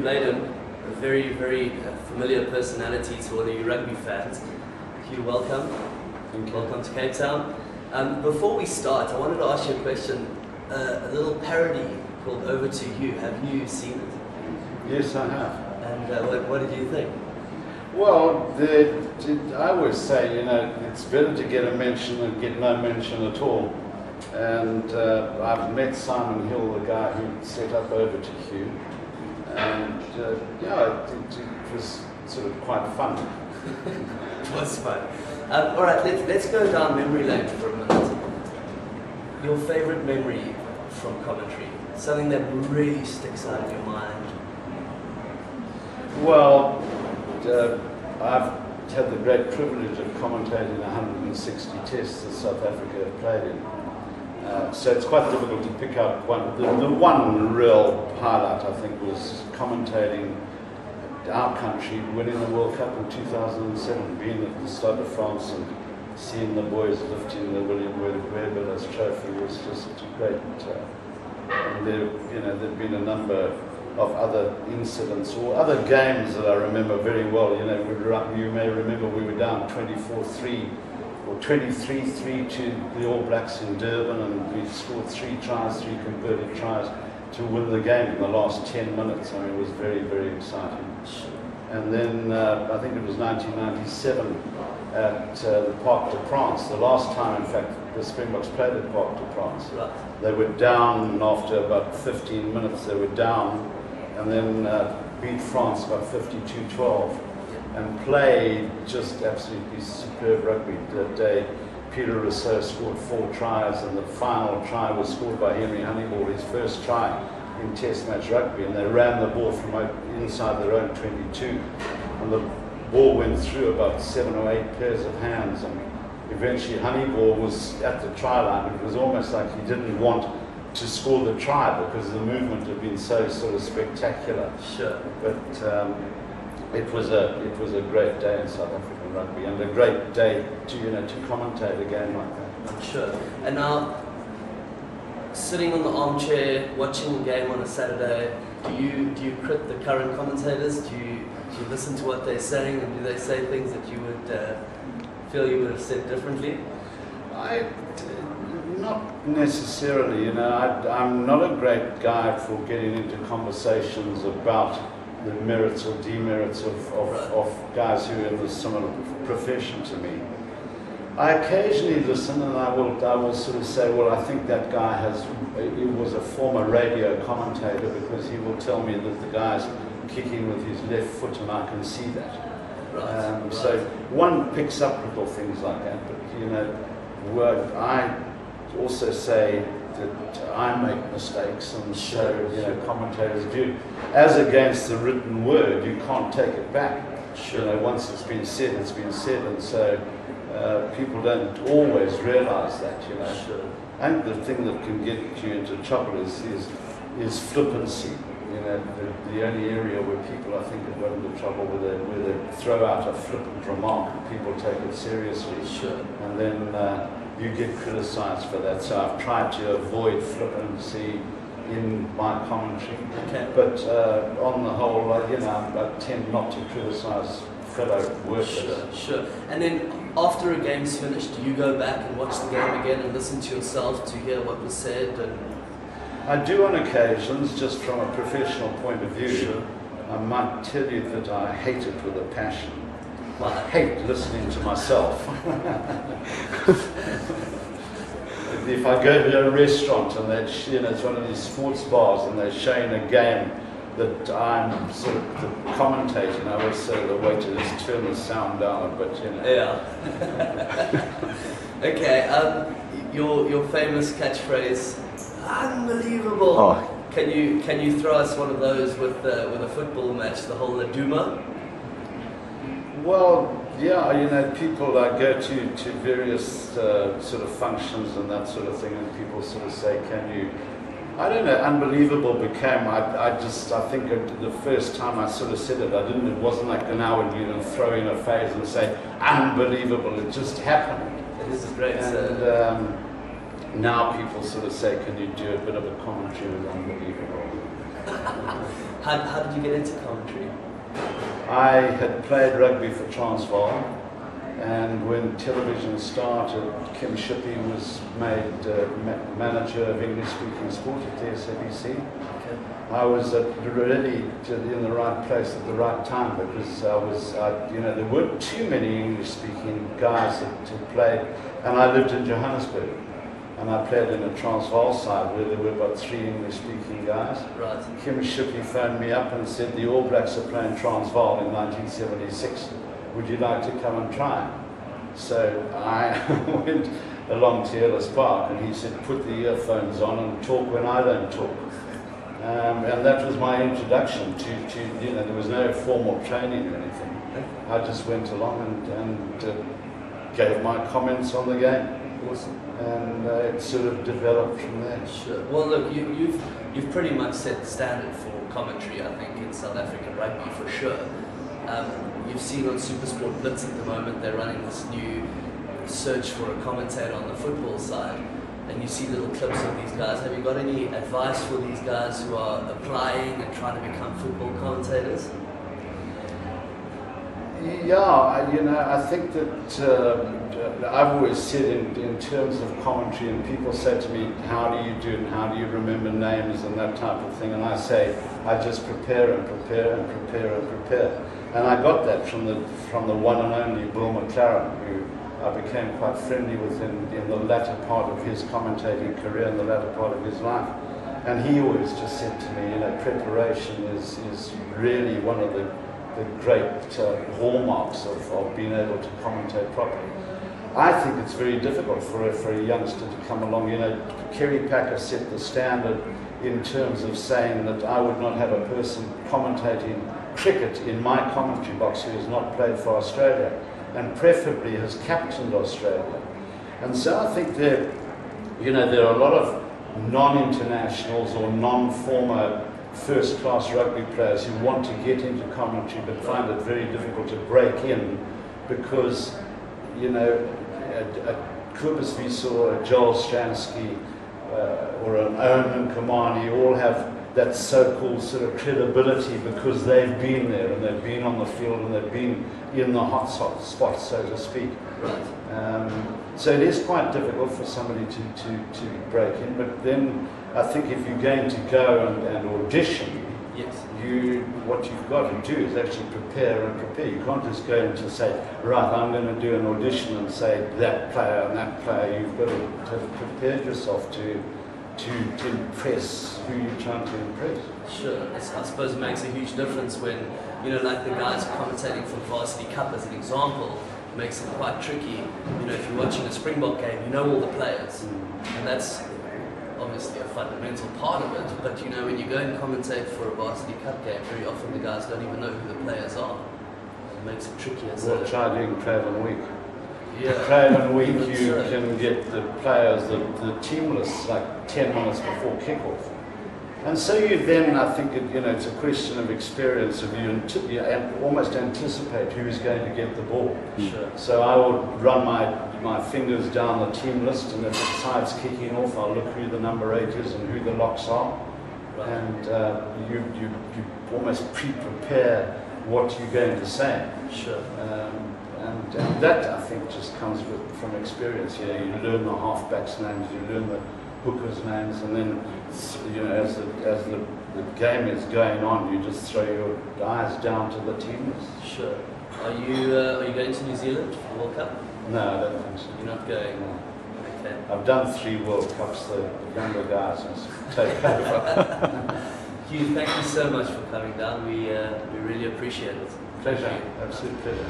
Bladen, a very, very familiar personality to all of you rugby fans. Hugh, welcome. Welcome to Cape Town. Before we start, I wanted to ask you a question. A little parody called Over to You. Have you seen it? Yes, I have. And what did you think? Well, I always say, it's better to get a mention than get no mention at all. And I've met Simon Hill, the guy who set up Over to Hugh. And it was sort of quite fun. It was fun. All right, let's go down memory lane for a minute. Your favorite memory from commentary, something that really sticks out in your mind. Well, I've had the great privilege of commentating 160 tests that South Africa have played in. So it's quite difficult to pick out one. The one real highlight, I think, was commentating our country winning the World Cup in 2007, being at the Stade de France and seeing the boys lifting the William Weber's trophy was just great. And there'd been a number of other incidents or other games that I remember very well. You may remember we were down 24-3 or 23-3 to the All Blacks in Durban, and we scored 3 converted tries to win the game in the last 10 minutes. I mean, it was very, very exciting. And then I think it was 1997 at the Parc de France, the last time, in fact, the Springboks played at Parc de France. Right. They were down after about 15 minutes, they were down, and then beat France about 52-12 and played just absolutely superb rugby. That day, Peter Rousseau scored 4 tries, and the final try was scored by Henry Honeyball, his first try in Test match rugby, and they ran the ball from inside their own 22, and the ball went through about 7 or 8 pairs of hands, and eventually Honeyball was at the try line. It was almost like he didn't want to score the try because the movement had been so sort of spectacular. Sure. But it was a great day in South African rugby, and a great day to commentate a game like that. I'm sure. And now, sitting on the armchair watching the game on a Saturday, do you crit the current commentators? Do you listen to what they're saying, and do they say things that you would feel you would have said differently? Not necessarily. I'm not a great guy for getting into conversations about the merits or demerits of guys who are in a similar profession to me. I occasionally listen, and I will sort of say, well, I think that guy he was a former radio commentator, because he will tell me that the guy's kicking with his left foot, and I can see that. Right. So one picks up little things like that, but I also say that I make mistakes, and so commentators do. As against the written word, you can't take it back. Sure. Once it's been said, and so people don't always realise that. Sure. And the thing that can get you into trouble is flippancy. The only area where people, I think, have got into trouble where they throw out a flippant remark and people take it seriously. Sure. And then you get criticised for that. So I've tried to avoid flippancy in my commentary. Okay. But on the whole, I tend not to criticise fellow workers. Sure. And then after a game's finished, do you go back and watch the game again and listen to yourself to hear what was said? And I do on occasions, just from a professional point of view. Sure. I might tell you that I hate it with a passion. Wow. I hate listening to myself. If I go to a restaurant and it's one of these sports bars and they're showing a game that I'm sort of commentating, I always say to the waiter, just turn the sound down a bit, Yeah. Okay. Your famous catchphrase, unbelievable. Oh. Can you throw us one of those with a football match, the whole Laduma? Well, yeah, people go to various sort of functions and that sort of thing, and people sort of say, can you, I don't know, unbelievable became, I think the first time I sort of said it, it wasn't like now when you throw in a phrase and say, unbelievable, it just happened. It is great. And now people sort of say, can you do a bit of a commentary with unbelievable? How did you get into commentary? I had played rugby for Transvaal, and when television started, Kim Shippey was made manager of English-speaking sport at the SABC. Okay. I was really in the right place at the right time, because there weren't too many English-speaking guys that played, and I lived in Johannesburg. And I played in a Transvaal side where there were about 3 English-speaking guys. Right. Kim Shippey phoned me up and said, the All Blacks are playing Transvaal in 1976. Would you like to come and try? So I went along to Ellis Park, and he said, put the earphones on and talk when I don't talk. And that was my introduction to there was no formal training or anything. I just went along and gave my comments on the game. Awesome. And it sort of developed from there. Sure. Well, look, you've pretty much set the standard for commentary, I think, in South African rugby for sure. You've seen on SuperSport Blitz at the moment, they're running this new search for a commentator on the football side, and you see little clips of these guys. Have you got any advice for these guys who are applying and trying to become football commentators? Yeah, I think that I've always said in terms of commentary, and people say to me, how do you do it, and how do you remember names and that type of thing, and I say, I just prepare and prepare and prepare and prepare. And I got that from the one and only Bill McLaren, who I became quite friendly with in the latter part of his commentating career, in the latter part of his life. And he always just said to me, preparation is really one of the great hallmarks of being able to commentate properly. I think it's very difficult for a youngster to come along. Kerry Packer set the standard in terms of saying that I would not have a person commentating cricket in my commentary box who has not played for Australia, and preferably has captained Australia. And so I think there are a lot of non-internationals or non-former first-class rugby players who want to get into commentary but find it very difficult to break in, because a Kobus Wiesel, a Joel Stransky, or an Owen Nkamani all have that so-called sort of credibility because they've been there and they've been on the field and they've been in the hot spots, so to speak. Right. So it is quite difficult for somebody to break in, but then I think if you're going to go and audition, yes, what you've got to do is actually prepare and prepare. You can't just go and just say, right, I'm going to do an audition and say that player and that player. You've got to have prepared yourself to impress who you're trying to impress. Sure. I suppose it makes a huge difference when, like the guys commentating for Varsity Cup as an example, makes it quite tricky. If you're watching a Springbok game, you know all the players, and that's obviously a fundamental part of it, but when you go and commentate for a Varsity Cup game, very often the guys don't even know who the players are. It makes it tricky as well. Try doing Craven Week. Yeah. Craven Week, you can get the players, the team lists, like 10 minutes before kickoff. And so you then, I think, it's a question of experience of you almost anticipate who's going to get the ball. Sure. So I will run my fingers down the team list, and if the side's kicking off, I'll look who the number 8 is and who the locks are. Right. And you almost pre-prepare what you're going to say. Sure. And that, I think, just comes from experience. You learn the halfbacks' names, you learn the hookers' names, and then as the game is going on, you just throw your eyes down to the team list. Sure. Are you going to New Zealand for the World Cup? No, I don't think so. You're not going? No. Okay. I've done 3 World Cups. The younger guys must take over. Hugh, thank you so much for coming down. We really appreciate it. Pleasure. Absolute pleasure.